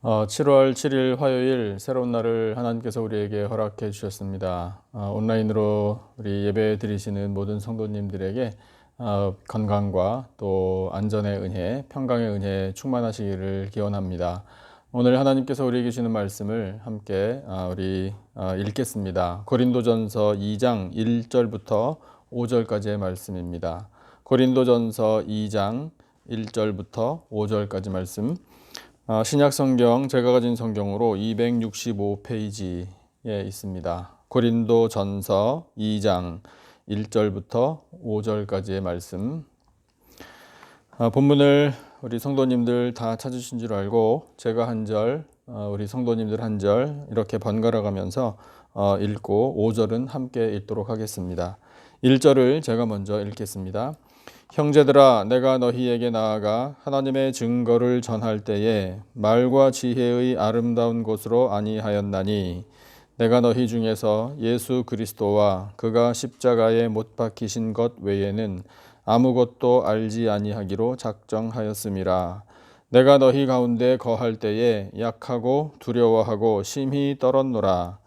7월 7일 화요일 새로운 날을 하나님께서 우리에게 허락해 주셨습니다. 온라인으로 우리 예배 드리시는 모든 성도님들에게 건강과 또 안전의 은혜, 평강의 은혜 충만하시기를 기원합니다. 오늘 하나님께서 우리에게 주시는 말씀을 함께 우리 읽겠습니다. 고린도전서 2장 1절부터 5절까지의 말씀입니다. 고린도전서 2장 1절부터 5절까지 말씀. 신약 성경 제가 가진 성경으로 265페이지에 있습니다. 고린도 전서 2장 1절부터 5절까지의 말씀. 본문을 우리 성도님들 다 찾으신 줄 알고 제가 한 절, 우리 성도님들 한 절 이렇게 번갈아 가면서 읽고 5절은 함께 읽도록 하겠습니다. 1절을 제가 먼저 읽겠습니다. 형제들아, 내가 너희에게 나아가 하나님의 증거를 전할 때에 말과 지혜의 아름다운 곳으로 아니하였나니 내가 너희 중에서 예수 그리스도와 그가 십자가에 못 박히신 것 외에는 아무것도 알지 아니하기로 작정하였음이라. 내가 너희 가운데 거할 때에 약하고 두려워하고 심히 떨었노라.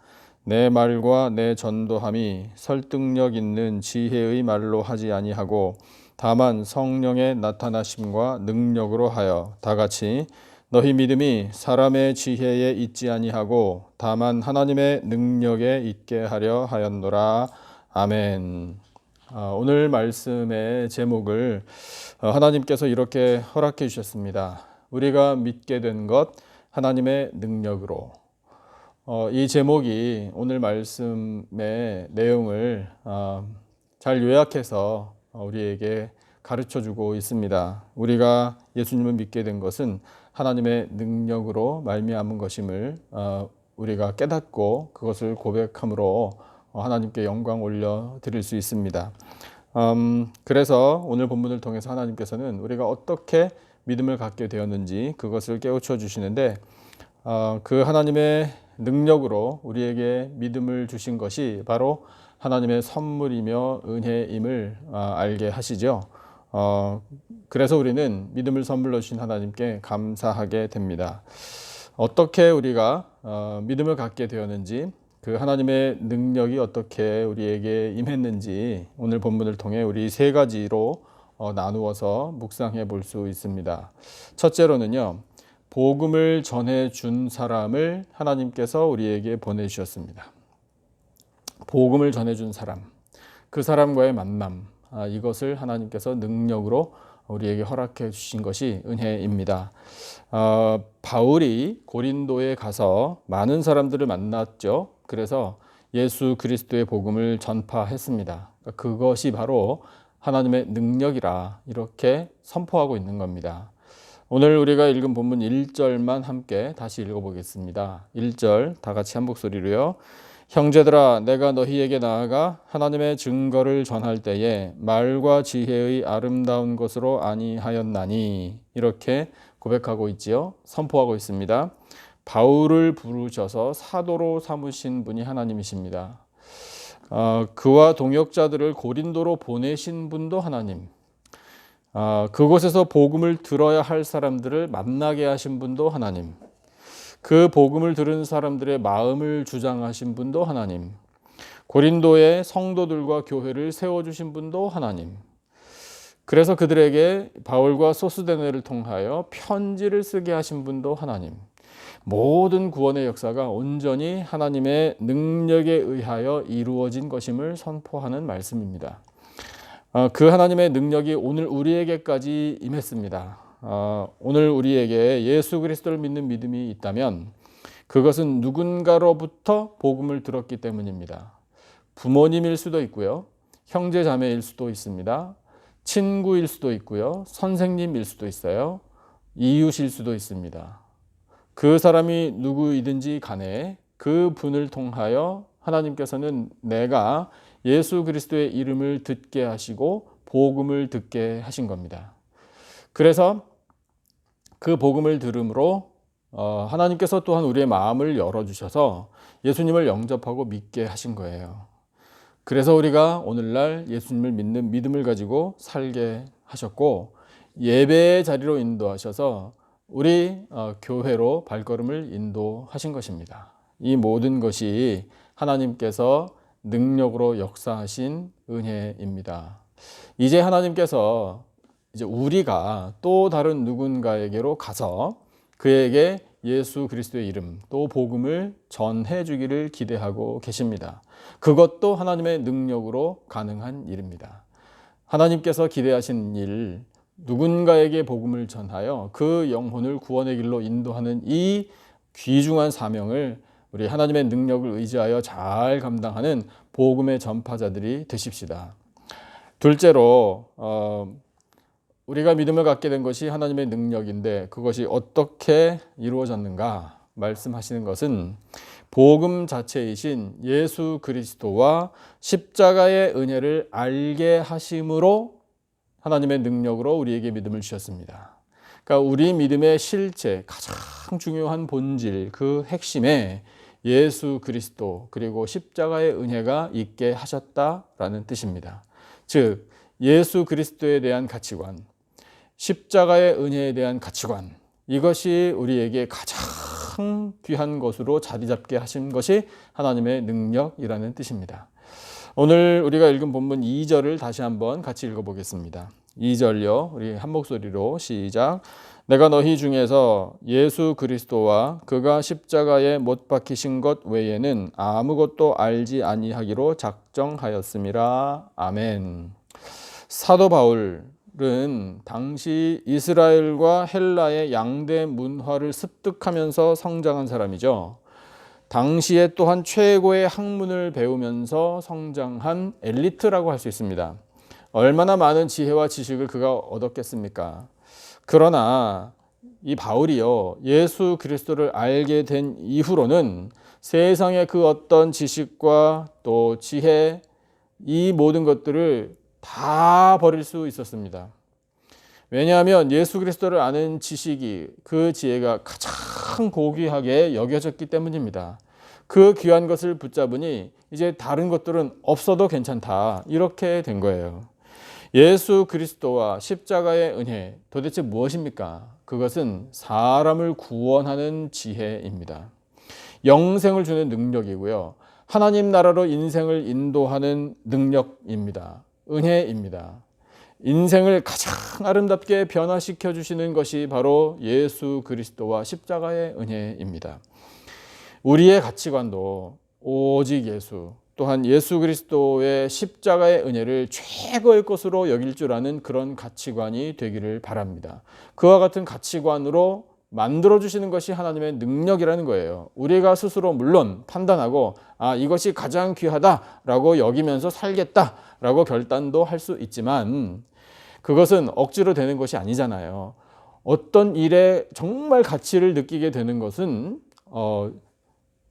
내 말과 내 전도함이 설득력 있는 지혜의 말로 하지 아니하고 다만 성령의 나타나심과 능력으로 하여 다같이 너희 믿음이 사람의 지혜에 있지 아니하고 다만 하나님의 능력에 있게 하려 하였노라. 아멘. 오늘 말씀의 제목을 하나님께서 이렇게 허락해 주셨습니다. 우리가 믿게 된 것 하나님의 능력으로. 이 제목이 오늘 말씀의 내용을 잘 요약해서 우리에게 가르쳐주고 있습니다. 우리가 예수님을 믿게 된 것은 하나님의 능력으로 말미암은 것임을 우리가 깨닫고 그것을 고백함으로 하나님께 영광 올려드릴 수 있습니다. 그래서 오늘 본문을 통해서 하나님께서는 우리가 어떻게 믿음을 갖게 되었는지 그것을 깨우쳐 주시는데 그 하나님의 능력으로 우리에게 믿음을 주신 것이 바로 하나님의 선물이며 은혜임을 알게 하시죠. 그래서 우리는 믿음을 선물로 주신 하나님께 감사하게 됩니다. 어떻게 우리가 믿음을 갖게 되었는지, 그 하나님의 능력이 어떻게 우리에게 임했는지 오늘 본문을 통해 우리 세 가지로 나누어서 묵상해 볼 수 있습니다. 첫째로는요, 복음을 전해 준 사람을 하나님께서 우리에게 보내주셨습니다. 복음을 전해준 사람, 그 사람과의 만남, 이것을 하나님께서 능력으로 우리에게 허락해 주신 것이 은혜입니다. 바울이 고린도에 가서 많은 사람들을 만났죠. 그래서 예수 그리스도의 복음을 전파했습니다. 그것이 바로 하나님의 능력이라 이렇게 선포하고 있는 겁니다. 오늘 우리가 읽은 본문 1절만 함께 다시 읽어보겠습니다. 1절 다 같이 한 목소리로요. 형제들아, 내가 너희에게 나아가 하나님의 증거를 전할 때에 말과 지혜의 아름다운 것으로 아니하였나니 이렇게 고백하고 있지요. 선포하고 있습니다. 바울을 부르셔서 사도로 삼으신 분이 하나님이십니다. 그와 동역자들을 고린도로 보내신 분도 하나님, 그곳에서 복음을 들어야 할 사람들을 만나게 하신 분도 하나님, 그 복음을 들은 사람들의 마음을 주장하신 분도 하나님, 고린도의 성도들과 교회를 세워주신 분도 하나님, 그래서 그들에게 바울과 소스데네를 통하여 편지를 쓰게 하신 분도 하나님, 모든 구원의 역사가 온전히 하나님의 능력에 의하여 이루어진 것임을 선포하는 말씀입니다. 그 하나님의 능력이 오늘 우리에게까지 임했습니다. 오늘 우리에게 예수 그리스도를 믿는 믿음이 있다면 그것은 누군가로부터 복음을 들었기 때문입니다. 부모님일 수도 있고요, 형제 자매일 수도 있습니다, 친구일 수도 있고요, 선생님일 수도 있어요, 이웃일 수도 있습니다. 그 사람이 누구이든지 간에 그 분을 통하여 하나님께서는 내가 예수 그리스도의 이름을 듣게 하시고 복음을 듣게 하신 겁니다. 그래서 그 복음을 들음으로 하나님께서 또한 우리의 마음을 열어주셔서 예수님을 영접하고 믿게 하신 거예요. 그래서 우리가 오늘날 예수님을 믿는 믿음을 가지고 살게 하셨고 예배의 자리로 인도하셔서 우리 교회로 발걸음을 인도하신 것입니다. 이 모든 것이 하나님께서 능력으로 역사하신 은혜입니다. 이제 하나님께서 이제 우리가 또 다른 누군가에게로 가서 그에게 예수 그리스도의 이름 또 복음을 전해 주기를 기대하고 계십니다. 그것도 하나님의 능력으로 가능한 일입니다. 하나님께서 기대하신 일, 누군가에게 복음을 전하여 그 영혼을 구원의 길로 인도하는 이 귀중한 사명을 우리 하나님의 능력을 의지하여 잘 감당하는 복음의 전파자들이 되십시다. 둘째로 우리가 믿음을 갖게 된 것이 하나님의 능력인데 그것이 어떻게 이루어졌는가 말씀하시는 것은 복음 자체이신 예수 그리스도와 십자가의 은혜를 알게 하심으로 하나님의 능력으로 우리에게 믿음을 주셨습니다. 그러니까 우리 믿음의 실체, 가장 중요한 본질, 그 핵심에 예수 그리스도 그리고 십자가의 은혜가 있게 하셨다라는 뜻입니다. 즉 예수 그리스도에 대한 가치관, 십자가의 은혜에 대한 가치관, 이것이 우리에게 가장 귀한 것으로 자리 잡게 하신 것이 하나님의 능력이라는 뜻입니다. 오늘 우리가 읽은 본문 2절을 다시 한번 같이 읽어보겠습니다. 2절요. 우리 한 목소리로 시작. 내가 너희 중에서 예수 그리스도와 그가 십자가에 못 박히신 것 외에는 아무것도 알지 아니하기로 작정하였음이라. 아멘. 사도 바울은 당시 이스라엘과 헬라의 양대 문화를 습득하면서 성장한 사람이죠. 당시에 또한 최고의 학문을 배우면서 성장한 엘리트라고 할 수 있습니다. 얼마나 많은 지혜와 지식을 그가 얻었겠습니까? 그러나 이 바울이요, 예수 그리스도를 알게 된 이후로는 세상의 그 어떤 지식과 또 지혜, 이 모든 것들을 다 버릴 수 있었습니다. 왜냐하면 예수 그리스도를 아는 지식이, 그 지혜가 가장 고귀하게 여겨졌기 때문입니다. 그 귀한 것을 붙잡으니 이제 다른 것들은 없어도 괜찮다, 이렇게 된 거예요. 예수 그리스도와 십자가의 은혜, 도대체 무엇입니까? 그것은 사람을 구원하는 지혜입니다. 영생을 주는 능력이고요. 하나님 나라로 인생을 인도하는 능력입니다. 은혜입니다. 인생을 가장 아름답게 변화시켜 주시는 것이 바로 예수 그리스도와 십자가의 은혜입니다. 우리의 가치관도 오직 예수, 또한 예수 그리스도의 십자가의 은혜를 최고의 것으로 여길 줄 아는 그런 가치관이 되기를 바랍니다. 그와 같은 가치관으로 만들어주시는 것이 하나님의 능력이라는 거예요. 우리가 스스로 물론 판단하고 이것이 가장 귀하다라고 여기면서 살겠다라고 결단도 할 수 있지만 그것은 억지로 되는 것이 아니잖아요. 어떤 일에 정말 가치를 느끼게 되는 것은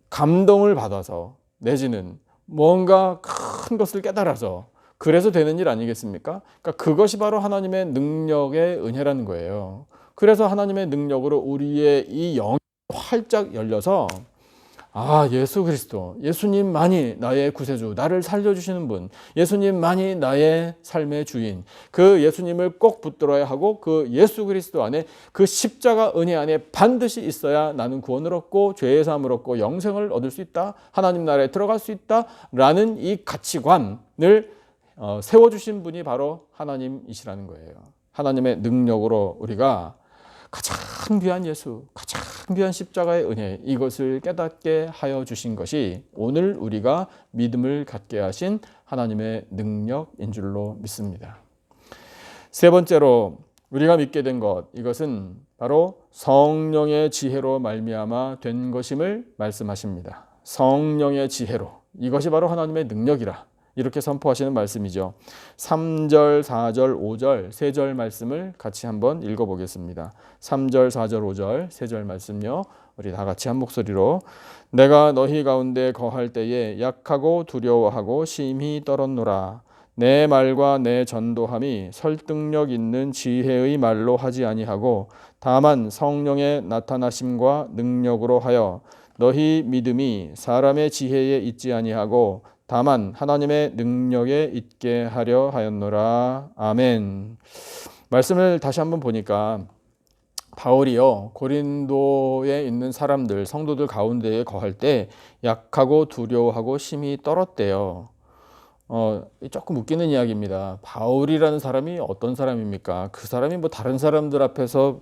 감동을 받아서 내지는 뭔가 큰 것을 깨달아서 그래서 되는 일 아니겠습니까? 그러니까 그것이 바로 하나님의 능력의 은혜라는 거예요. 그래서 하나님의 능력으로 우리의 이 영이 활짝 열려서 예수 그리스도, 예수님만이 나의 구세주, 나를 살려주시는 분, 예수님만이 나의 삶의 주인, 그 예수님을 꼭 붙들어야 하고 그 예수 그리스도 안에 그 십자가 은혜 안에 반드시 있어야 나는 구원을 얻고 죄의 사함을 얻고 영생을 얻을 수 있다, 하나님 나라에 들어갈 수 있다라는 이 가치관을 세워주신 분이 바로 하나님이시라는 거예요. 하나님의 능력으로 우리가 가장 귀한 예수, 가장 귀한 십자가의 은혜, 이것을 깨닫게 하여 주신 것이 오늘 우리가 믿음을 갖게 하신 하나님의 능력인 줄로 믿습니다. 세 번째로 우리가 믿게 된 것, 이것은 바로 성령의 지혜로 말미암아 된 것임을 말씀하십니다. 성령의 지혜로, 이것이 바로 하나님의 능력이라 이렇게 선포하시는 말씀이죠. 3절, 4절, 5절, 3절 말씀을 같이 한번 읽어보겠습니다. 3절, 4절, 5절, 3절 말씀요. 우리 다 같이 한 목소리로. 내가 너희 가운데 거할 때에 약하고 두려워하고 심히 떨었노라. 내 말과 내 전도함이 설득력 있는 지혜의 말로 하지 아니하고 다만 성령의 나타나심과 능력으로 하여 너희 믿음이 사람의 지혜에 있지 아니하고 다만 하나님의 능력에 있게 하려 하였노라. 아멘. 말씀을 다시 한번 보니까 바울이요, 고린도에 있는 사람들, 성도들 가운데에 거할 때 약하고 두려워하고 심히 떨었대요. 조금 웃기는 이야기입니다. 바울이라는 사람이 어떤 사람입니까? 그 사람이 뭐 다른 사람들 앞에서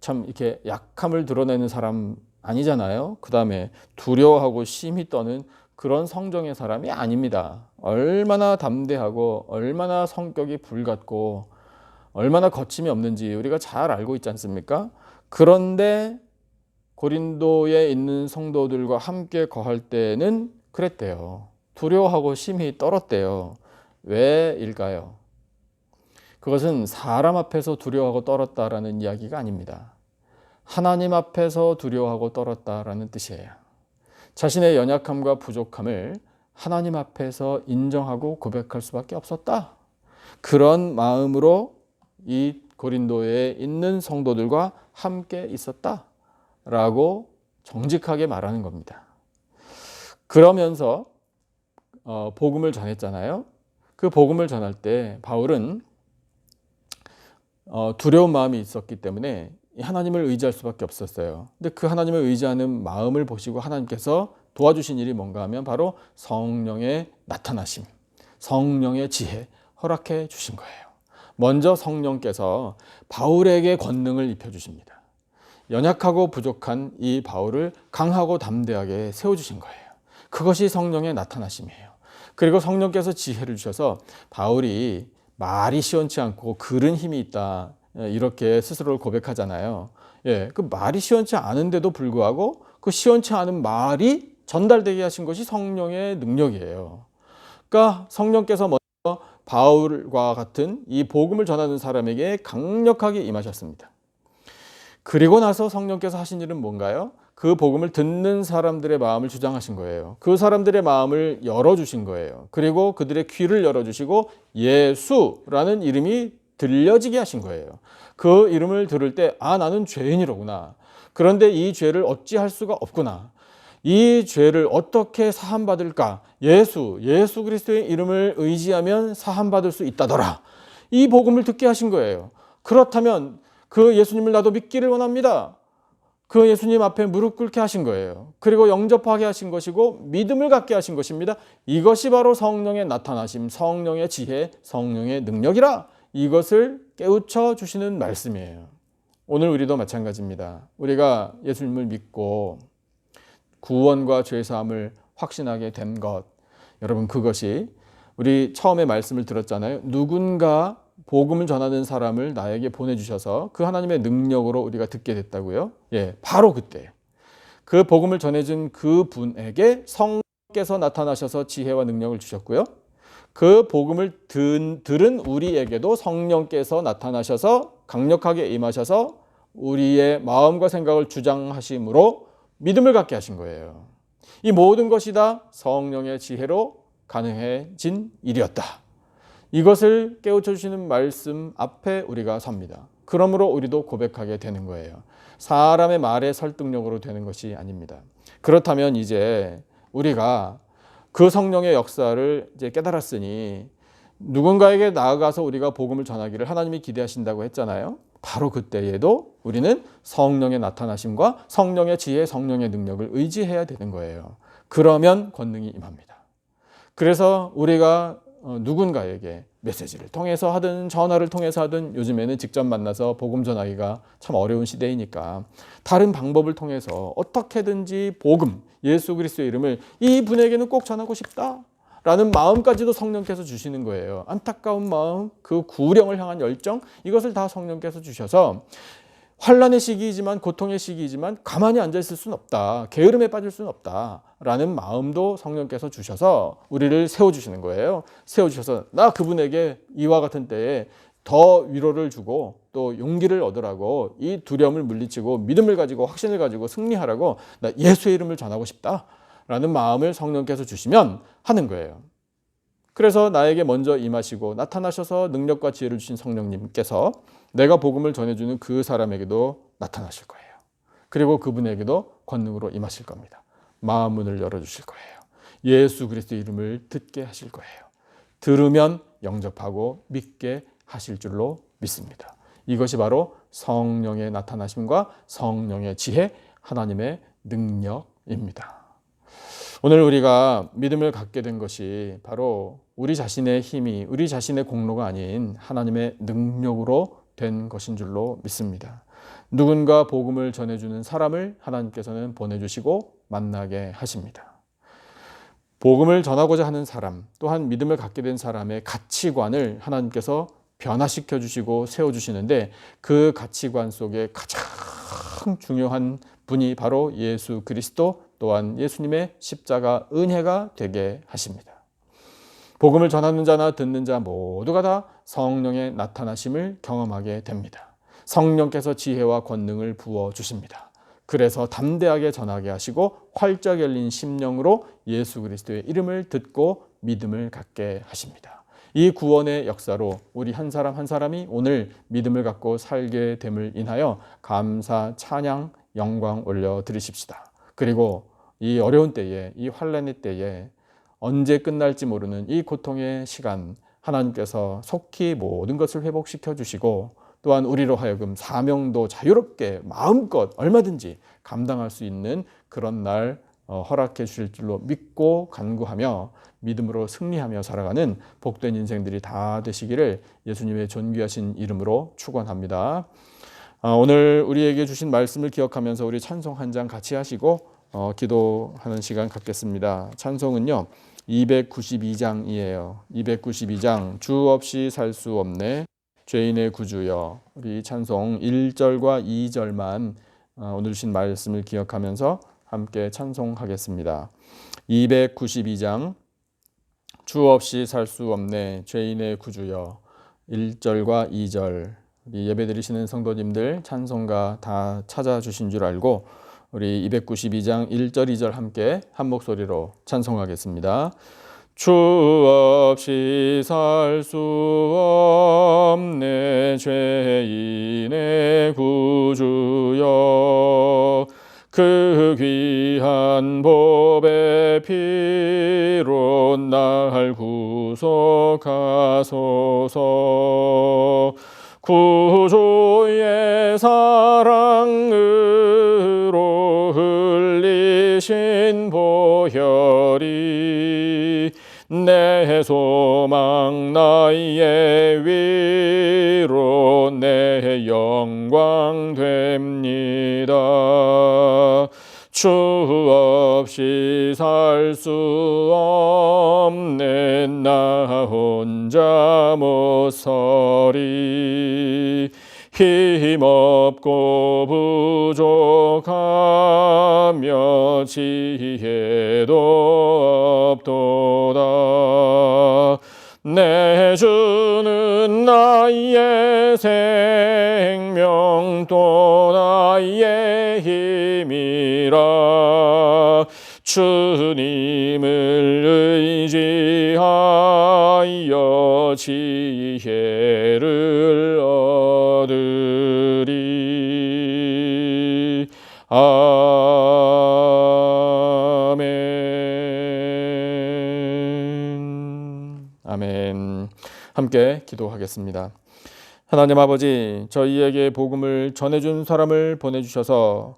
참 이렇게 약함을 드러내는 사람 아니잖아요. 그 다음에 두려워하고 심히 떠는 그런 성정의 사람이 아닙니다. 얼마나 담대하고 얼마나 성격이 불같고 얼마나 거침이 없는지 우리가 잘 알고 있지 않습니까? 그런데 고린도에 있는 성도들과 함께 거할 때는 그랬대요. 두려워하고 심히 떨었대요. 왜일까요? 그것은 사람 앞에서 두려워하고 떨었다라는 이야기가 아닙니다. 하나님 앞에서 두려워하고 떨었다라는 뜻이에요. 자신의 연약함과 부족함을 하나님 앞에서 인정하고 고백할 수밖에 없었다. 그런 마음으로 이 고린도에 있는 성도들과 함께 있었다라고 정직하게 말하는 겁니다. 그러면서 복음을 전했잖아요. 그 복음을 전할 때 바울은 두려운 마음이 있었기 때문에 하나님을 의지할 수밖에 없었어요. 근데 그 하나님을 의지하는 마음을 보시고 하나님께서 도와주신 일이 뭔가 하면 바로 성령의 나타나심, 성령의 지혜 허락해 주신 거예요. 먼저 성령께서 바울에게 권능을 입혀주십니다. 연약하고 부족한 이 바울을 강하고 담대하게 세워주신 거예요. 그것이 성령의 나타나심이에요. 그리고 성령께서 지혜를 주셔서 바울이 말이 시원치 않고 글은 힘이 있다, 이렇게 스스로를 고백하잖아요. 그 말이 시원치 않은데도 불구하고 그 시원치 않은 말이 전달되게 하신 것이 성령의 능력이에요. 그러니까 성령께서 먼저 바울과 같은 이 복음을 전하는 사람에게 강력하게 임하셨습니다. 그리고 나서 성령께서 하신 일은 뭔가요? 그 복음을 듣는 사람들의 마음을 주장하신 거예요. 그 사람들의 마음을 열어주신 거예요. 그리고 그들의 귀를 열어주시고 예수라는 이름이 들려지게 하신 거예요. 그 이름을 들을 때 나는 죄인이로구나. 그런데 이 죄를 어찌할 수가 없구나. 이 죄를 어떻게 사함받을까? 예수 그리스도의 이름을 의지하면 사함받을 수 있다더라. 이 복음을 듣게 하신 거예요. 그렇다면 그 예수님을 나도 믿기를 원합니다. 그 예수님 앞에 무릎 꿇게 하신 거예요. 그리고 영접하게 하신 것이고 믿음을 갖게 하신 것입니다. 이것이 바로 성령의 나타나심, 성령의 지혜, 성령의 능력이라, 이것을 깨우쳐 주시는 말씀이에요. 오늘 우리도 마찬가지입니다. 우리가 예수님을 믿고 구원과 죄사함을 확신하게 된 것, 여러분, 그것이 우리 처음에 말씀을 들었잖아요. 누군가 복음을 전하는 사람을 나에게 보내주셔서 그 하나님의 능력으로 우리가 듣게 됐다고요. 바로 그때 그 복음을 전해준 그 분에게 성령께서 나타나셔서 지혜와 능력을 주셨고요. 그 복음을 들은 우리에게도 성령께서 나타나셔서 강력하게 임하셔서 우리의 마음과 생각을 주장하심으로 믿음을 갖게 하신 거예요. 이 모든 것이 다 성령의 지혜로 가능해진 일이었다. 이것을 깨우쳐 주시는 말씀 앞에 우리가 섭니다. 그러므로 우리도 고백하게 되는 거예요. 사람의 말의 설득력으로 되는 것이 아닙니다. 그렇다면 이제 우리가 그 성령의 역사를 이제 깨달았으니 누군가에게 나아가서 우리가 복음을 전하기를 하나님이 기대하신다고 했잖아요. 바로 그때에도 우리는 성령의 나타나심과 성령의 지혜, 성령의 능력을 의지해야 되는 거예요. 그러면 권능이 임합니다. 그래서 우리가 누군가에게 메시지를 통해서 하든 전화를 통해서 하든, 요즘에는 직접 만나서 복음 전하기가 참 어려운 시대이니까 다른 방법을 통해서 어떻게든지 복음, 예수 그리스도의 이름을 이 분에게는 꼭 전하고 싶다라는 마음까지도 성령께서 주시는 거예요. 안타까운 마음, 그 구령을 향한 열정, 이것을 다 성령께서 주셔서 환난의 시기이지만, 고통의 시기이지만 가만히 앉아 있을 수는 없다, 게으름에 빠질 수는 없다라는 마음도 성령께서 주셔서 우리를 세워주시는 거예요. 세워주셔서 나 그분에게 이와 같은 때에 더 위로를 주고 또 용기를 얻으라고, 이 두려움을 물리치고 믿음을 가지고 확신을 가지고 승리하라고 나 예수의 이름을 전하고 싶다라는 마음을 성령께서 주시면 하는 거예요. 그래서 나에게 먼저 임하시고 나타나셔서 능력과 지혜를 주신 성령님께서 내가 복음을 전해주는 그 사람에게도 나타나실 거예요. 그리고 그분에게도 권능으로 임하실 겁니다. 마음 문을 열어주실 거예요. 예수 그리스도 이름을 듣게 하실 거예요. 들으면 영접하고 믿게 하실 줄로 믿습니다. 이것이 바로 성령의 나타나심과 성령의 지혜, 하나님의 능력입니다. 오늘 우리가 믿음을 갖게 된 것이 바로 우리 자신의 힘이, 우리 자신의 공로가 아닌 하나님의 능력으로 된 것인 줄로 믿습니다. 누군가 복음을 전해주는 사람을 하나님께서는 보내주시고 만나게 하십니다. 복음을 전하고자 하는 사람, 또한 믿음을 갖게 된 사람의 가치관을 하나님께서 변화시켜 주시고 세워주시는데, 그 가치관 속에 가장 중요한 분이 바로 예수 그리스도, 또한 예수님의 십자가 은혜가 되게 하십니다. 복음을 전하는 자나 듣는 자 모두가 다 성령의 나타나심을 경험하게 됩니다. 성령께서 지혜와 권능을 부어주십니다. 그래서 담대하게 전하게 하시고 활짝 열린 심령으로 예수 그리스도의 이름을 듣고 믿음을 갖게 하십니다. 이 구원의 역사로 우리 한 사람 한 사람이 오늘 믿음을 갖고 살게 됨을 인하여 감사, 찬양, 영광 올려드리십시다. 그리고 이 어려운 때에, 이 환난의 때에 언제 끝날지 모르는 이 고통의 시간, 하나님께서 속히 모든 것을 회복시켜 주시고, 또한 우리로 하여금 사명도 자유롭게 마음껏 얼마든지 감당할 수 있는 그런 날 허락해 주실 줄로 믿고 간구하며 믿음으로 승리하며 살아가는 복된 인생들이 다 되시기를 예수님의 존귀하신 이름으로 축원합니다. 오늘 우리에게 주신 말씀을 기억하면서 우리 찬송 한 장 같이 하시고 기도하는 시간 갖겠습니다. 찬송은요 292장이에요. 292장 주 없이 살 수 없네 죄인의 구주여. 우리 찬송 1절과 2절만 오늘 주신 말씀을 기억하면서 함께 찬송하겠습니다. 292장 주 없이 살 수 없네 죄인의 구주여. 1절과 2절 우리 예배드리시는 성도님들 찬송가 다 찾아주신 줄 알고 우리 292장 1절 2절 함께 한 목소리로 찬송하겠습니다. 주 없이 살 수 없네 죄인의 구주여. 그 귀한 보배 피로 날 구속하소서. 구주의 사랑으로 흘리신 보혈이 내 소망 나의 위로 내 영광 됩니다. 주 없이 살 수 없는 나 혼자 못 서리. 힘없고 부족하며 지혜도 없도다. 내 주는 나의 생명 또 나의 힘이라. 주님을 의지하여 지혜를 얻으리. 아멘. 아멘. 함께 기도하겠습니다. 하나님 아버지, 저희에게 복음을 전해준 사람을 보내주셔서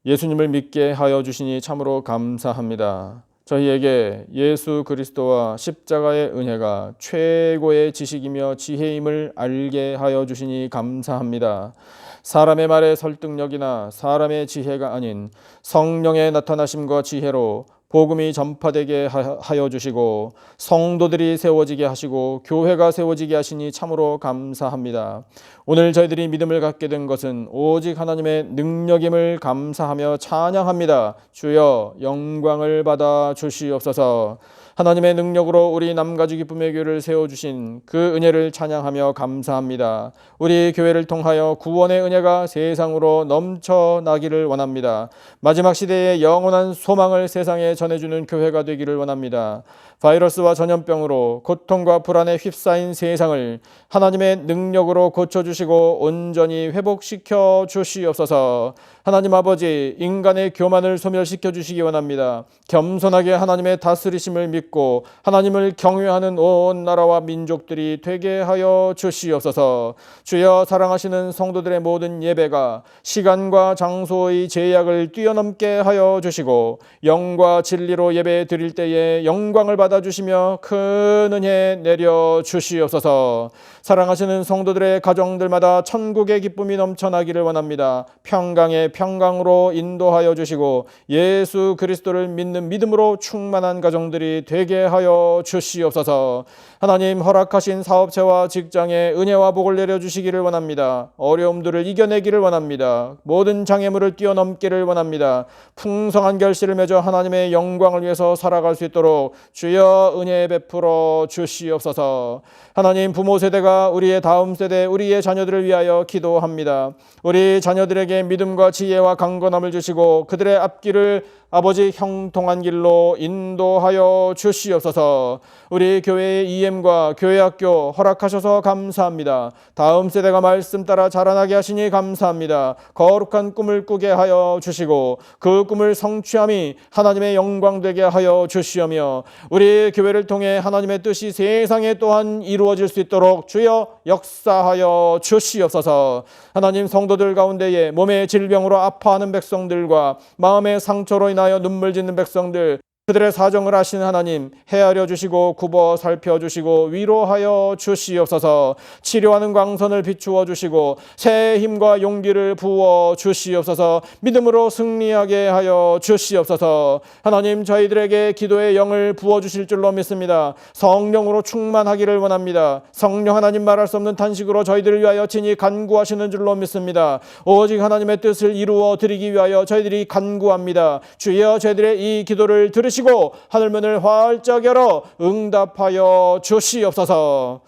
예수님을 믿게 하여 주시니 참으로 감사합니다. 저희에게 예수 그리스도와 십자가의 은혜가 최고의 지식이며 지혜임을 알게 하여 주시니 감사합니다. 사람의 말의 설득력이나 사람의 지혜가 아닌 성령의 나타나심과 지혜로 복음이 전파되게 하여 주시고 성도들이 세워지게 하시고 교회가 세워지게 하시니 참으로 감사합니다. 오늘 저희들이 믿음을 갖게 된 것은 오직 하나님의 능력임을 감사하며 찬양합니다. 주여 영광을 받아 주시옵소서. 하나님의 능력으로 우리 남가주 기쁨의 교회를 세워주신 그 은혜를 찬양하며 감사합니다. 우리 교회를 통하여 구원의 은혜가 세상으로 넘쳐나기를 원합니다. 마지막 시대에 영원한 소망을 세상에 전해주는 교회가 되기를 원합니다. 바이러스와 전염병으로 고통과 불안에 휩싸인 세상을 하나님의 능력으로 고쳐주시고 온전히 회복시켜 주시옵소서. 하나님 아버지, 인간의 교만을 소멸시켜 주시기 원합니다. 겸손하게 하나님의 다스리심을 믿고 믿고 하나님을 경외하는 온 나라와 민족들이 되게 하여 주시옵소서. 주여, 사랑하시는 성도들의 모든 예배가 시간과 장소의 제약을 뛰어넘게 하여 주시고 영과 진리로 예배 드릴 때에 영광을 받아주시며 큰 은혜 내려 주시옵소서. 사랑하시는 성도들의 가정들마다 천국의 기쁨이 넘쳐나기를 원합니다. 평강의 평강으로 인도하여 주시고 예수 그리스도를 믿는 믿음으로 충만한 가정들이 되게 하여 주시옵소서. 하나님, 허락하신 사업체와 직장에 은혜와 복을 내려주시기를 원합니다. 어려움들을 이겨내기를 원합니다. 모든 장애물을 뛰어넘기를 원합니다. 풍성한 결실을 맺어 하나님의 영광을 위해서 살아갈 수 있도록 주여 은혜 베풀어 주시옵소서. 하나님, 부모 세대가 우리의 다음 세대, 우리의 자녀들을 위하여 기도합니다. 우리 자녀들에게 믿음과 지혜와 강건함을 주시고 그들의 앞길을 아버지 형통한 길로 인도하여 주시옵소서. 우리 교회의 EM과 교회학교 허락하셔서 감사합니다. 다음 세대가 말씀 따라 자라나게 하시니 감사합니다. 거룩한 꿈을 꾸게 하여 주시고 그 꿈을 성취함이 하나님의 영광 되게 하여 주시오며 우리 교회를 통해 하나님의 뜻이 세상에 또한 이루어질 수 있도록 주여 역사하여 주시옵소서. 하나님, 성도들 가운데에 몸의 질병으로 아파하는 백성들과 마음의 상처로 인하여 눈물 짓는 백성들, 그들의 사정을 아시는 하나님, 헤아려 주시고 굽어 살펴주시고 위로하여 주시옵소서. 치료하는 광선을 비추어 주시고 새 힘과 용기를 부어 주시옵소서. 믿음으로 승리하게 하여 주시옵소서. 하나님, 저희들에게 기도의 영을 부어 주실 줄로 믿습니다. 성령으로 충만하기를 원합니다. 성령 하나님, 말할 수 없는 탄식으로 저희들을 위하여 친히 간구하시는 줄로 믿습니다. 오직 하나님의 뜻을 이루어 드리기 위하여 저희들이 간구합니다. 주여, 저희들의 이 기도를 들으시고 하늘문을 활짝 열어 응답하여 주시옵소서.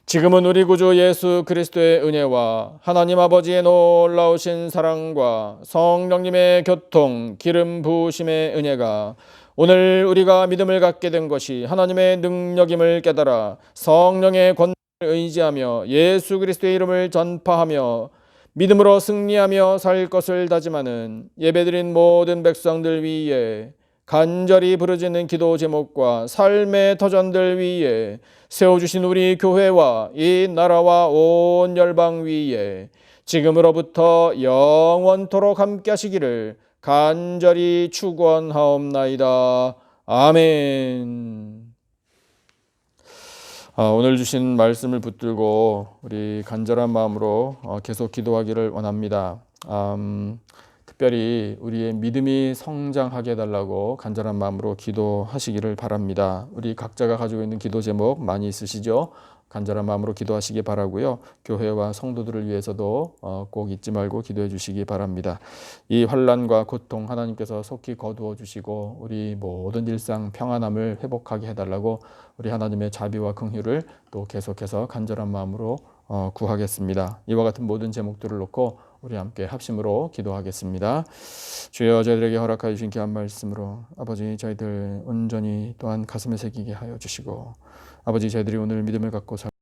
지금은 우리 구주 예수 그리스도의 은혜와 하나님 아버지의 놀라우신 사랑과 성령님의 교통, 기름 부으심의 은혜가 오늘 우리가 믿음을 갖게 된 것이 하나님의 능력임을 깨달아 성령의 권능을 의지하며 예수 그리스도의 이름을 전파하며 믿음으로 승리하며 살 것을 다짐하는 예배드린 모든 백성들 위에 간절히 부르짖는 기도 제목과 삶의 터전들 위에 세워주신 우리 교회와 이 나라와 온 열방 위에 지금으로부터 영원토록 함께 하시기를 간절히 축원하옵나이다. 아멘. 오늘 주신 말씀을 붙들고 우리 간절한 마음으로 계속 기도하기를 원합니다. 특별히 우리의 믿음이 성장하게 해달라고 간절한 마음으로 기도하시기를 바랍니다. 우리 각자가 가지고 있는 기도 제목 많이 있으시죠? 간절한 마음으로 기도하시기 바라고요. 교회와 성도들을 위해서도 꼭 잊지 말고 기도해 주시기 바랍니다. 이 환난과 고통 하나님께서 속히 거두어 주시고 우리 모든 일상 평안함을 회복하게 해달라고 우리 하나님의 자비와 긍휼을 또 계속해서 간절한 마음으로 구하겠습니다. 이와 같은 모든 제목들을 놓고 우리 함께 합심으로 기도하겠습니다. 주여, 저희들에게 허락하여 주신 귀한 말씀으로 아버지, 저희들 온전히 또한 가슴에 새기게 하여 주시고 아버지, 저희들이 오늘 믿음을 갖고